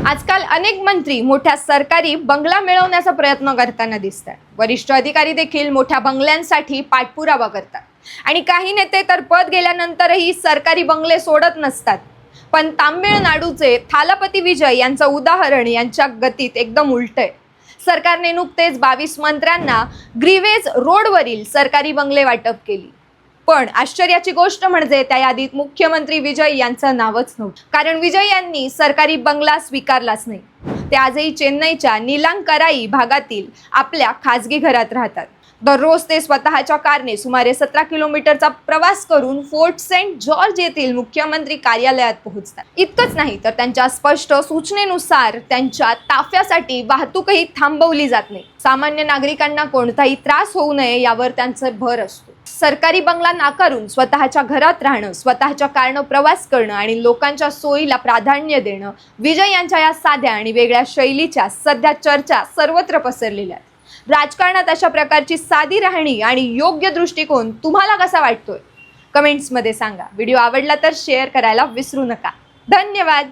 आजकाल अनेक मंत्री मोठ्या सरकारी बंगला मिळवण्याचा प्रयत्न करताना दिसतात। वरिष्ठ अधिकारी देखील मोठ्या बंगल्यांसाठी पाठपुरावा करतात आणि काही नेते तर पद गेल्यानंतरही सरकारी बंगले सोडत नसतात। पण तामिळनाडूचे थालापती विजय यांचं उदाहरण यांच्या गतीत एकदम उलट आहे। सरकारने नुकतेच 22 मंत्र्यांना ग्रीवेज रोडवरील सरकारी बंगले वाटप केली। पण आश्चर्याची गोष्ट म्हणजे त्या यादीत मुख्यमंत्री विजय यांचं नावच नव्हतं, कारण विजय यांनी सरकारी बंगला स्वीकारलाच नाही। ते आजही चेन्नईच्या नीलांकराई भागातील आपल्या खासगी घरात राहतात। दररोज ते स्वतःच्या कारने सुमारे 17 किलोमीटरचा प्रवास करून फोर्ट सेंट जॉर्ज येथील मुख्यमंत्री कार्यालयात पोहोचतात। इतकंच नाही तर त्यांच्या स्पष्ट सूचनेनुसार त्यांच्या ताफ्यासाठी वाहतूकही थांबवली जात नाही। सामान्य नागरिकांना कोणताही त्रास होऊ नये यावर त्यांचा भर असतो। सरकारी बंगला नाकारून स्वतःच्या घरात राहणं, स्वतःच्या कारनं प्रवास करणं आणि लोकांच्या सोयीला प्राधान्य देणं, विजय यांच्या या साध्या आणि वेगळ्या शैलीच्या सध्या चर्चा सर्वत्र पसरलेल्या आहेत। राजकारणात अशा प्रकारची साधी राहणी आणि योग्य दृष्टिकोन तुम्हाला कसा वाटतोय? कमेंट्समध्ये सांगा। व्हिडिओ आवडला तर शेअर करायला विसरू नका। धन्यवाद।